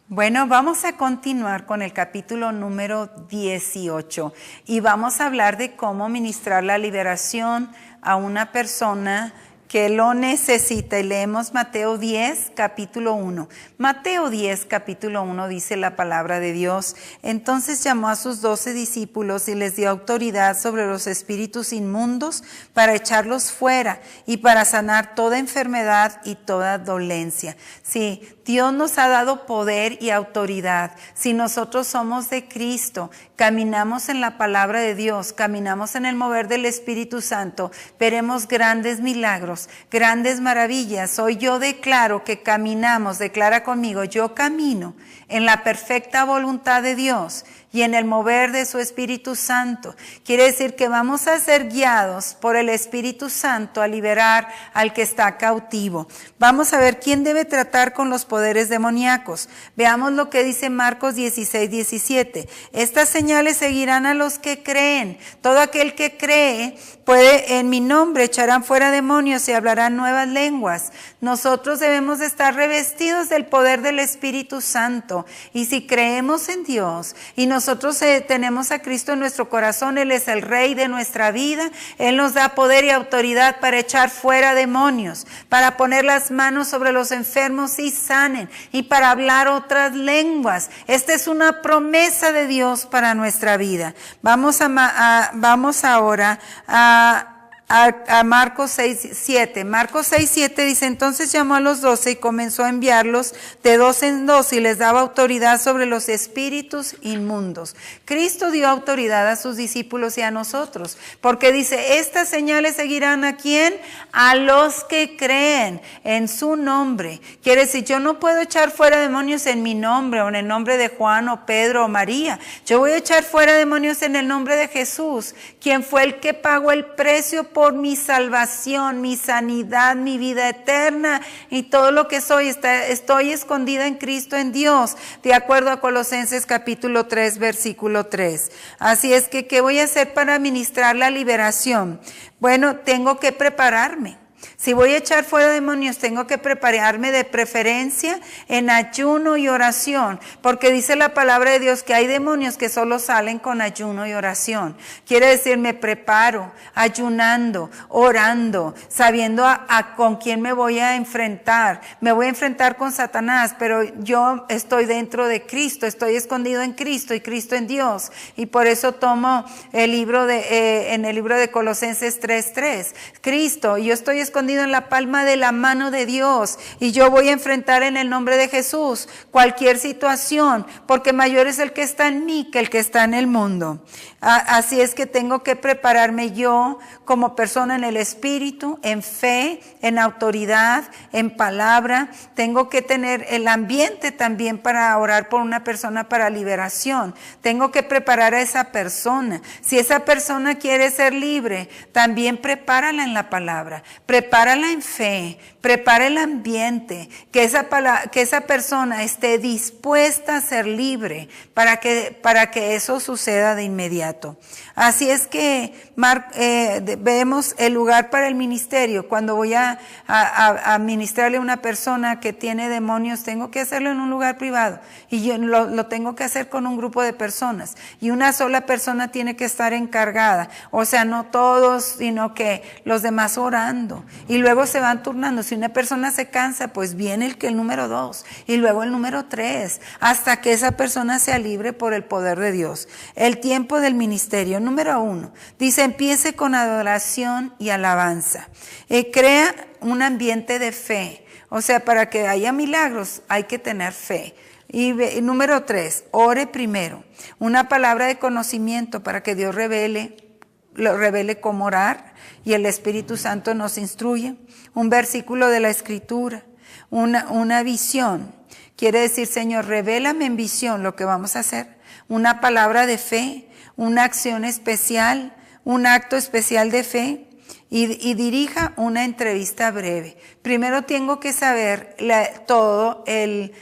Bueno, vamos a continuar con el capítulo número 18 y vamos a hablar de cómo ministrar la liberación a una persona que lo necesita. Y leemos Mateo 10, capítulo 1. Mateo 10, capítulo 1 dice la palabra de Dios: Entonces llamó a sus 12 discípulos y les dio autoridad sobre los espíritus inmundos para echarlos fuera y para sanar toda enfermedad y toda dolencia. Sí, Dios nos ha dado poder y autoridad. Si nosotros somos de Cristo, caminamos en la palabra de Dios, caminamos en el mover del Espíritu Santo, veremos grandes milagros, grandes maravillas. Hoy yo declaro que caminamos, declara conmigo, yo camino en la perfecta voluntad de Dios y en el mover de su Espíritu Santo. Quiere decir que vamos a ser guiados por el Espíritu Santo a liberar al que está cautivo. Vamos a ver quién debe tratar con los poderes demoníacos. Veamos lo que dice Marcos 16, 17. Estas señales seguirán a los que creen. Todo aquel que cree puede, en mi nombre echarán fuera demonios y hablarán nuevas lenguas. Nosotros debemos estar revestidos del poder del Espíritu Santo. Y si creemos en Dios y nosotros tenemos a Cristo en nuestro corazón, Él es el Rey de nuestra vida, Él nos da poder y autoridad para echar fuera demonios, para poner las manos sobre los enfermos y sanen, y para hablar otras lenguas. Esta es una promesa de Dios para nuestra vida. Vamos ahora a Marcos 6, 7. Marcos 6, 7 dice: Entonces llamó a los 12 y comenzó a enviarlos de dos en dos y les daba autoridad sobre los espíritus inmundos. Cristo dio autoridad a sus discípulos y a nosotros, porque dice: estas señales seguirán ¿a quién? A los que creen en su nombre. Quiere decir, yo no puedo echar fuera demonios en mi nombre o en el nombre de Juan o Pedro o María. Yo voy a echar fuera demonios en el nombre de Jesús, quien fue el que pagó el precio por mi salvación, mi sanidad, mi vida eterna y todo lo que soy. Estoy escondida en Cristo, en Dios, de acuerdo a Colosenses capítulo 3, versículo 3. Así es que, ¿qué voy a hacer para ministrar la liberación? Bueno, tengo que prepararme. Si voy a echar fuera demonios, tengo que prepararme de preferencia en ayuno y oración, porque dice la palabra de Dios que hay demonios que solo salen con ayuno y oración. Quiere decir, me preparo ayunando, orando, sabiendo con quién me voy a enfrentar. Me voy a enfrentar con Satanás, pero yo estoy dentro de Cristo, estoy escondido en Cristo y Cristo en Dios. Y por eso tomo el libro en el libro de Colosenses 3:3. Cristo, yo estoy escondido en la palma de la mano de Dios y yo voy a enfrentar en el nombre de Jesús cualquier situación, porque mayor es el que está en mí que el que está en el mundo. Así es que tengo que prepararme yo como persona en el Espíritu, en fe, en autoridad, en palabra. Tengo que tener el ambiente también para orar por una persona para liberación. Tengo que preparar a esa persona. Si esa persona quiere ser libre, también prepárala en la palabra, prepárala en fe, prepara el ambiente, que esa persona esté dispuesta a ser libre para que eso suceda de inmediato. Así es que vemos el lugar para el ministerio. Cuando voy a ministrarle a una persona que tiene demonios, tengo que hacerlo en un lugar privado y yo lo tengo que hacer con un grupo de personas y una sola persona tiene que estar encargada. O sea, no todos, sino que los demás orando y luego se van turnando. Si una persona se cansa, pues viene el número 2 y luego el número 3 hasta que esa persona sea libre por el poder de Dios. El tiempo del ministerio, número 1, dice: empiece con adoración y alabanza. Crea un ambiente de fe. O sea, para que haya milagros hay que tener fe. Y número 3, ore primero. Una palabra de conocimiento para que Dios revele cómo orar y el Espíritu Santo nos instruye. Un versículo de la Escritura, una visión. Quiere decir: Señor, revélame en visión lo que vamos a hacer. Una palabra de fe, una acción especial, un acto especial de fe y dirija una entrevista breve. Primero tengo que saber todo el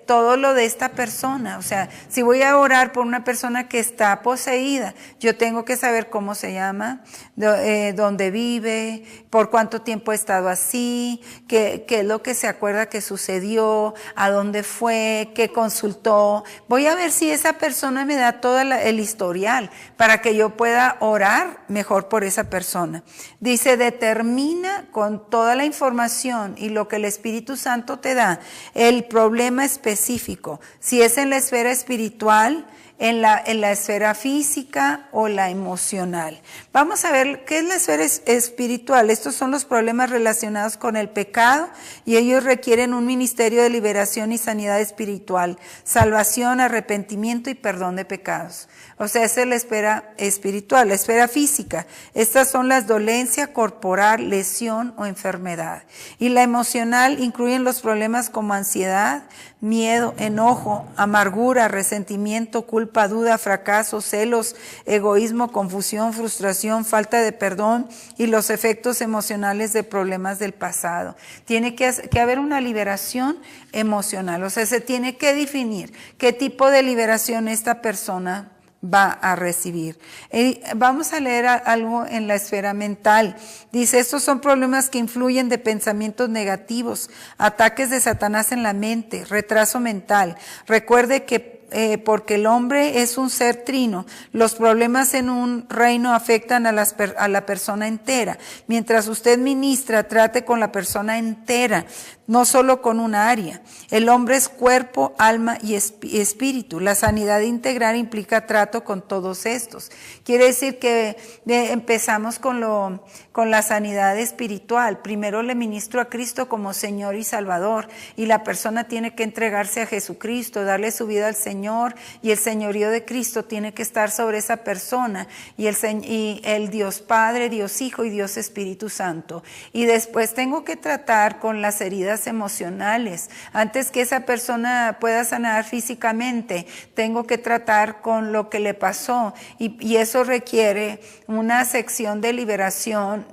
todo lo de esta persona. O sea, si voy a orar por una persona que está poseída, yo tengo que saber cómo se llama, dónde vive, por cuánto tiempo ha estado así, qué es lo que se acuerda que sucedió, a dónde fue, qué consultó. Voy a ver si esa persona me da todo el historial para que yo pueda orar mejor por esa persona. Dice, determina con toda la información y lo que el Espíritu Santo te da el problema específico, si es en la esfera espiritual, en la esfera física o la emocional. Vamos a ver qué es la esfera espiritual. Estos son los problemas relacionados con el pecado y ellos requieren un ministerio de liberación y sanidad espiritual, salvación, arrepentimiento y perdón de pecados. O sea, esa es la esfera espiritual. La esfera física, estas son las dolencias corporal, lesión o enfermedad. Y la emocional incluyen los problemas como ansiedad, miedo, enojo, amargura, resentimiento, culpa, duda, fracaso, celos, egoísmo, confusión, frustración, falta de perdón y los efectos emocionales de problemas del pasado. Tiene que haber una liberación emocional, o sea, se tiene que definir qué tipo de liberación esta persona va a recibir. Vamos a leer algo en la esfera mental. Dice, estos son problemas que influyen de pensamientos negativos, ataques de Satanás en la mente, retraso mental. Recuerde que porque el hombre es un ser trino, los problemas en un reino afectan a la persona entera. Mientras usted ministra, trate con la persona entera, no solo con un área. El hombre es cuerpo, alma y espíritu. La sanidad integral implica trato con todos estos. Quiere decir que empezamos con la sanidad espiritual. Primero le ministro a Cristo como Señor y Salvador, y la persona tiene que entregarse a Jesucristo, darle su vida al Señor, y el señorío de Cristo tiene que estar sobre esa persona, y el Dios Padre, Dios Hijo y Dios Espíritu Santo. Y después tengo que tratar con las heridas emocionales. Antes que esa persona pueda sanar físicamente, tengo que tratar con lo que le pasó, y eso requiere una sección de liberación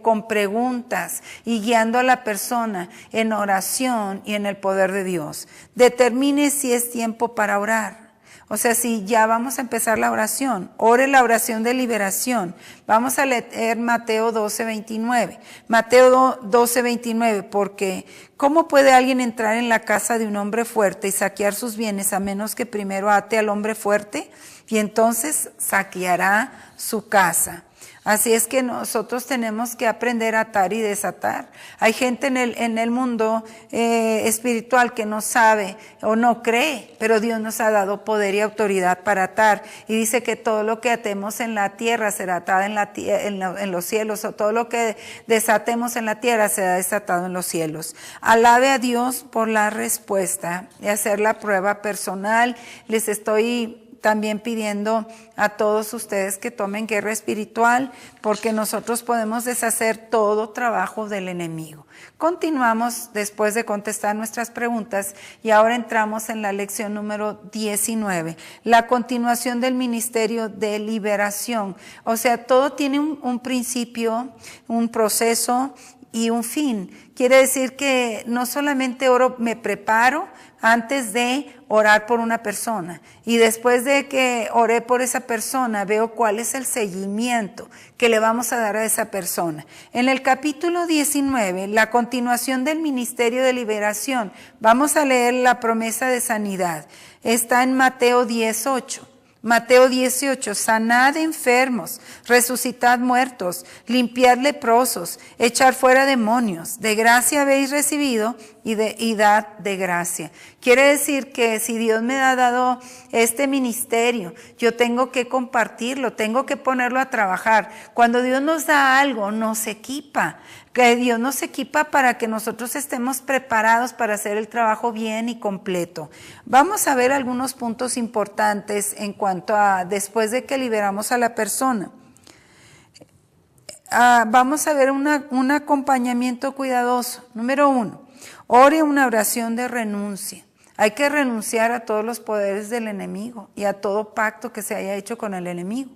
con preguntas y guiando a la persona en oración y en el poder de Dios. Determine si es tiempo para orar. O sea, si ya vamos a empezar la oración, ore la oración de liberación. Vamos a leer Mateo 12:29. Mateo 12:29, porque ¿cómo puede alguien entrar en la casa de un hombre fuerte y saquear sus bienes a menos que primero ate al hombre fuerte? Y entonces saqueará su casa. Así es que nosotros tenemos que aprender a atar y desatar. Hay gente en el mundo espiritual que no sabe o no cree, pero Dios nos ha dado poder y autoridad para atar. Y dice que todo lo que atemos en la tierra será atado en los cielos, o todo lo que desatemos en la tierra será desatado en los cielos. Alabe a Dios por la respuesta y hacer la prueba personal. Les estoy también pidiendo a todos ustedes que tomen guerra espiritual, porque nosotros podemos deshacer todo trabajo del enemigo. Continuamos después de contestar nuestras preguntas y ahora entramos en la lección número 19, la continuación del ministerio de liberación. O sea, todo tiene un principio, un proceso y un fin. Quiere decir que no solamente oro, me preparo antes de orar por una persona, y después de que oré por esa persona veo cuál es el seguimiento que le vamos a dar a esa persona. En el capítulo 19, la continuación del ministerio de liberación, vamos a leer la promesa de sanidad. Está en Mateo 18. Mateo 18, sanad enfermos, resucitad muertos, limpiad leprosos, echar fuera demonios, de gracia habéis recibido y dad de gracia. Quiere decir que si Dios me ha dado este ministerio, yo tengo que compartirlo, tengo que ponerlo a trabajar. Cuando Dios nos da algo, nos equipa. Que Dios nos equipa para que nosotros estemos preparados para hacer el trabajo bien y completo. Vamos a ver algunos puntos importantes en cuanto a después de que liberamos a la persona. Vamos a ver un acompañamiento cuidadoso. Número 1, ore una oración de renuncia. Hay que renunciar a todos los poderes del enemigo y a todo pacto que se haya hecho con el enemigo.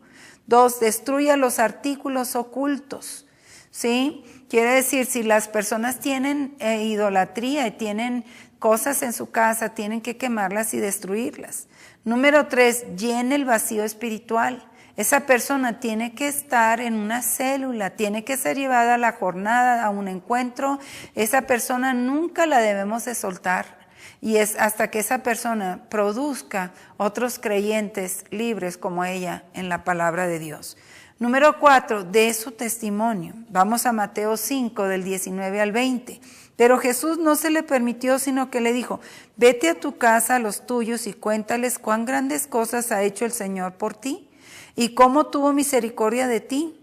2, destruya los artículos ocultos. ¿sí? Quiere decir, si las personas tienen idolatría y tienen cosas en su casa, tienen que quemarlas y destruirlas. Número 3, llene el vacío espiritual. Esa persona tiene que estar en una célula, tiene que ser llevada a la jornada, a un encuentro. Esa persona nunca la debemos de soltar. Y es hasta que esa persona produzca otros creyentes libres como ella en la palabra de Dios. Número 4, dé su testimonio. Vamos a Mateo 5, del 19 al 20. Pero Jesús no se le permitió, sino que le dijo, vete a tu casa, a los tuyos, y cuéntales cuán grandes cosas ha hecho el Señor por ti, y cómo tuvo misericordia de ti.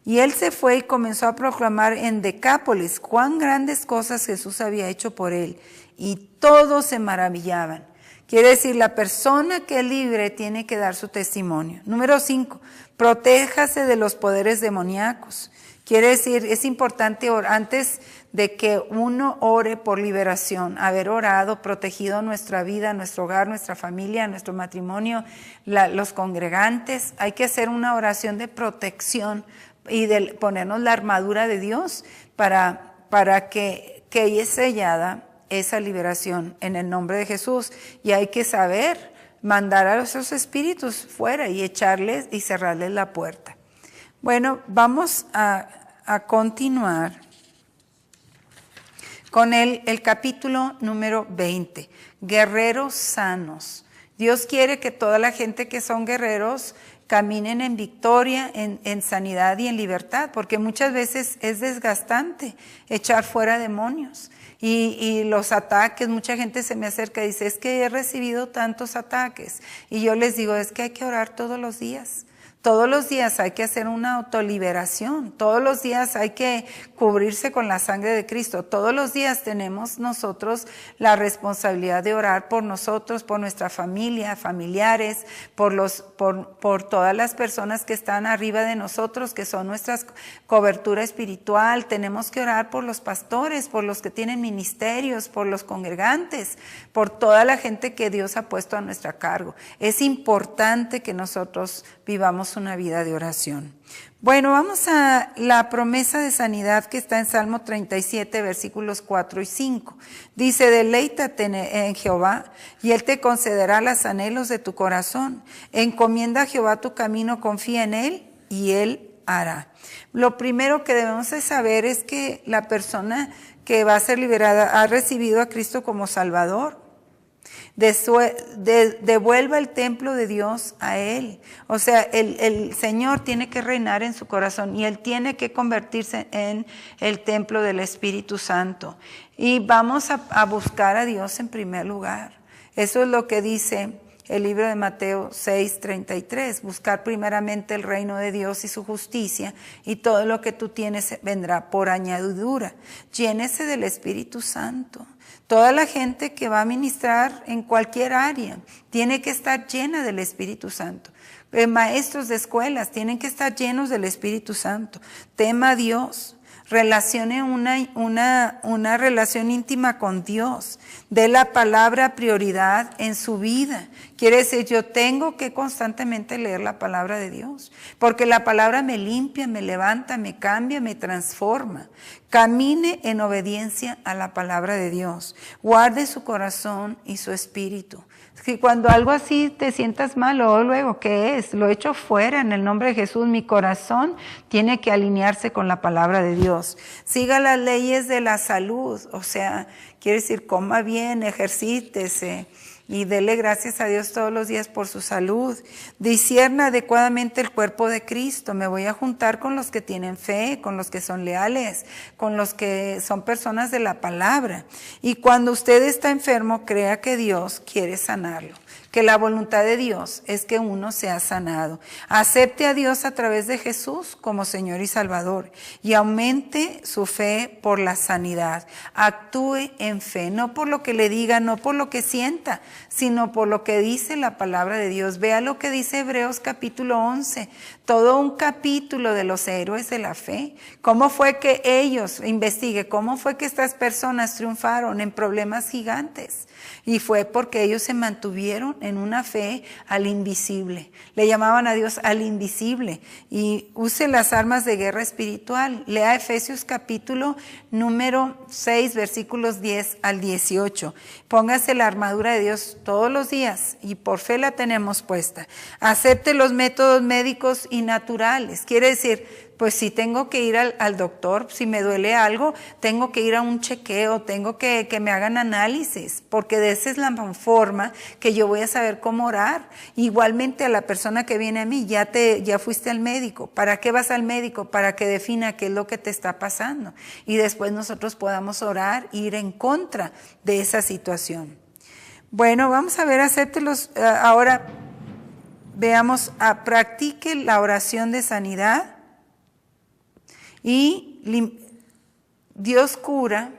Y él se fue y comenzó a proclamar en Decápolis cuán grandes cosas Jesús había hecho por él, y todos se maravillaban. Quiere decir, la persona que es libre tiene que dar su testimonio. Número 5, protéjase de los poderes demoníacos. Quiere decir, es importante antes de que uno ore por liberación, haber orado, protegido nuestra vida, nuestro hogar, nuestra familia, nuestro matrimonio, los congregantes. Hay que hacer una oración de protección y de ponernos la armadura de Dios para que es sellada esa liberación en el nombre de Jesús. Y hay que saber mandar a esos espíritus fuera y echarles y cerrarles la puerta. Bueno, vamos a continuar con el capítulo número 20, guerreros sanos. Dios quiere que toda la gente que son guerreros caminen en victoria, en sanidad y en libertad, porque muchas veces es desgastante echar fuera demonios. Y los ataques, mucha gente se me acerca y dice, es que he recibido tantos ataques. Y yo les digo, es que hay que orar todos los días. Todos los días hay que hacer una autoliberación. Todos los días hay que cubrirse con la sangre de Cristo. Todos los días tenemos nosotros la responsabilidad de orar por nosotros, por nuestra familia, familiares, por todas las personas que están arriba de nosotros, que son nuestra cobertura espiritual. Tenemos que orar por los pastores, por los que tienen ministerios, por los congregantes, por toda la gente que Dios ha puesto a nuestra cargo. Es importante que nosotros vivamos una vida de oración. Bueno, vamos a la promesa de sanidad que está en Salmo 37, versículos 4 y 5. Dice, deleítate en Jehová y Él te concederá los anhelos de tu corazón. Encomienda a Jehová tu camino, confía en Él y Él hará. Lo primero que debemos de saber es que la persona que va a ser liberada ha recibido a Cristo como Salvador. Devuelva el templo de Dios a Él. O sea, el Señor tiene que reinar en su corazón y Él tiene que convertirse en el templo del Espíritu Santo. Y vamos a buscar a Dios en primer lugar. Eso es lo que dice el libro de Mateo 6:33. Buscar primeramente el reino de Dios y su justicia, y todo lo que tú tienes vendrá por añadidura. Llénese del Espíritu Santo. Toda la gente que va a ministrar en cualquier área tiene que estar llena del Espíritu Santo. Maestros de escuelas tienen que estar llenos del Espíritu Santo. Tema a Dios. Relacione una relación íntima con Dios. Dé la palabra prioridad en su vida. Quiere decir, yo tengo que constantemente leer la palabra de Dios, porque la palabra me limpia, me levanta, me cambia, me transforma. Camine en obediencia a la palabra de Dios. Guarde su corazón y su espíritu. Si cuando algo así te sientas mal, luego, ¿qué es? Lo echo fuera en el nombre de Jesús. Mi corazón tiene que alinearse con la palabra de Dios. Siga las leyes de la salud, o sea, quiere decir, coma bien, ejercítese y dele gracias a Dios todos los días por su salud. Discierna adecuadamente el cuerpo de Cristo. Me voy a juntar con los que tienen fe, con los que son leales, con los que son personas de la palabra. Y cuando usted está enfermo, crea que Dios quiere sanarlo, que la voluntad de Dios es que uno sea sanado. Acepte a Dios a través de Jesús como Señor y Salvador y aumente su fe por la sanidad. Actúe en fe, no por lo que le diga, no por lo que sienta, sino por lo que dice la palabra de Dios. Vea lo que dice Hebreos capítulo 11. todo un capítulo de los héroes de la fe. ¿Cómo fue que ellos, investigue, cómo fue que estas personas triunfaron en problemas gigantes? Y fue porque ellos se mantuvieron en una fe al invisible. Le llamaban a Dios al invisible. Y use las armas de guerra espiritual. Lea Efesios capítulo número 6, versículos 10 al 18. Póngase la armadura de Dios todos los días y por fe la tenemos puesta. Acepte los métodos médicos y naturales. Quiere decir, pues si tengo que ir al doctor, si me duele algo, tengo que ir a un chequeo, tengo que me hagan análisis, porque de esa es la forma que yo voy a saber cómo orar. Igualmente a la persona que viene a mí, ya fuiste al médico. ¿Para qué vas al médico? Para que defina qué es lo que te está pasando. Y después nosotros podamos orar e ir en contra de esa situación. Bueno, vamos a ver, acéptelos. Ahora veamos, practique la oración de sanidad. Y Dios cura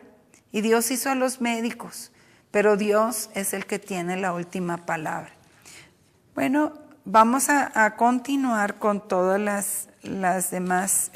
y Dios hizo a los médicos, pero Dios es el que tiene la última palabra. Bueno, vamos a continuar con todas las demás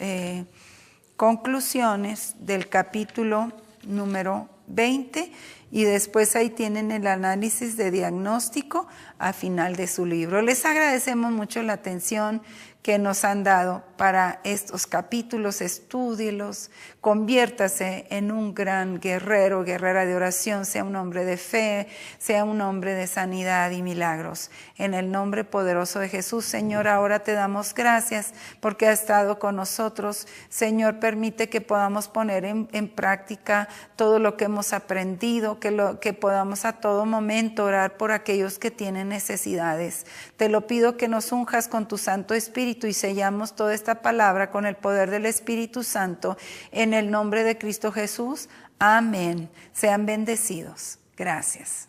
conclusiones del capítulo número 20 y después ahí tienen el análisis de diagnóstico al final de su libro. Les agradecemos mucho la atención que nos han dado para estos capítulos. Estúdielos, conviértase en un gran guerrero, guerrera de oración, sea un hombre de fe, sea un hombre de sanidad y milagros. En el nombre poderoso de Jesús, Señor, ahora te damos gracias porque has estado con nosotros. Señor, permite que podamos poner en práctica todo lo que hemos aprendido, que podamos a todo momento orar por aquellos que tienen necesidades. Te lo pido que nos unjas con tu Santo Espíritu y sellamos toda esta palabra con el poder del Espíritu Santo en el nombre de Cristo Jesús. Amén. Sean bendecidos. Gracias.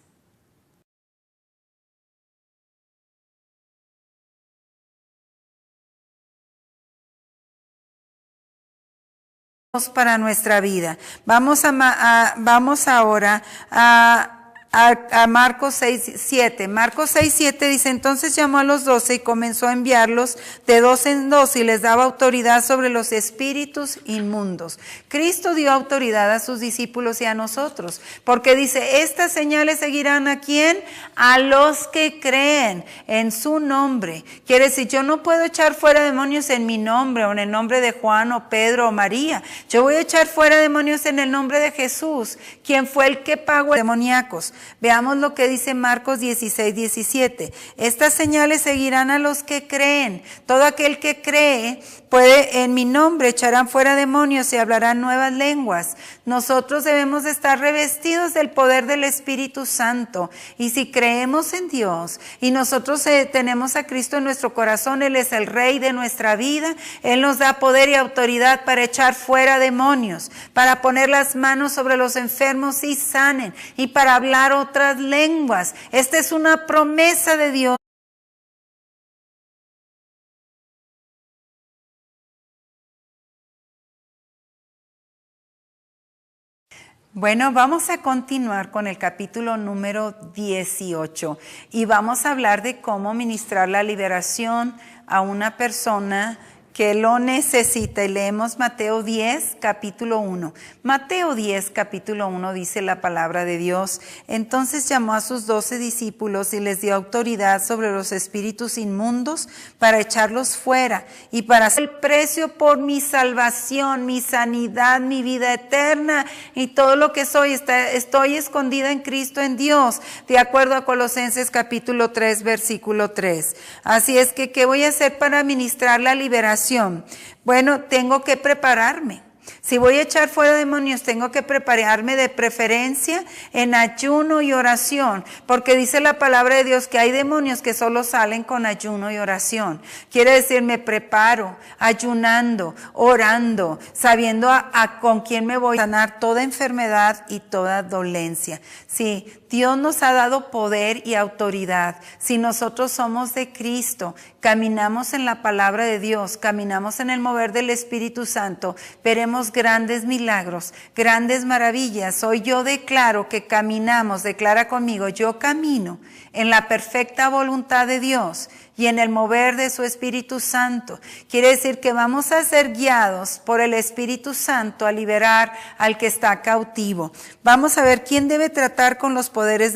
Para nuestra vida. Vamos ahora a Marcos 6:7. Marcos 6:7 dice, entonces llamó a los 12 y comenzó a enviarlos de dos en dos y les daba autoridad sobre los espíritus inmundos. Cristo dio autoridad a sus discípulos y a nosotros, porque dice, estas señales seguirán ¿a quién? A los que creen en su nombre. Quiere decir, yo no puedo echar fuera demonios en mi nombre o en el nombre de Juan o Pedro o María. Yo voy a echar fuera demonios en el nombre de Jesús, quien fue el que pagó a los demoníacos. Veamos lo que dice Marcos 16:17. Estas señales seguirán a los que creen. Todo aquel que cree puede, en mi nombre echarán fuera demonios y hablarán nuevas lenguas. Nosotros debemos de estar revestidos del poder del Espíritu Santo. Y si creemos en Dios y nosotros tenemos a Cristo en nuestro corazón, Él es el Rey de nuestra vida. Él nos da poder y autoridad para echar fuera demonios, para poner las manos sobre los enfermos y sanen, y para hablar otras lenguas. Esta es una promesa de Dios. Bueno, vamos a continuar con el capítulo número 18 y vamos a hablar de cómo ministrar la liberación a una persona que lo necesita. Y leemos Mateo 10, capítulo 1. Mateo 10, capítulo 1 dice la palabra de Dios. Entonces llamó a sus 12 discípulos y les dio autoridad sobre los espíritus inmundos para echarlos fuera y para hacer el precio por mi salvación, mi sanidad, mi vida eterna y todo lo que soy. Estoy escondida en Cristo, en Dios, de acuerdo a Colosenses capítulo 3, versículo 3. Así es que, ¿qué voy a hacer para ministrar la liberación? Bueno, tengo que prepararme. Si voy a echar fuera demonios, tengo que prepararme de preferencia en ayuno y oración, porque dice la palabra de Dios que hay demonios que solo salen con ayuno y oración. Quiere decir, me preparo, ayunando, orando, sabiendo con quién me voy a sanar toda enfermedad y toda dolencia. Sí, Dios nos ha dado poder y autoridad. Si nosotros somos de Cristo, caminamos en la palabra de Dios, caminamos en el mover del Espíritu Santo, veremos grandes milagros, grandes maravillas. Hoy yo declaro que caminamos, declara conmigo, yo camino en la perfecta voluntad de Dios. y en el mover de su Espíritu Santo. Quiere decir que vamos a ser guiados por el Espíritu Santo a liberar al que está cautivo. Vamos a ver quién debe tratar con los poderes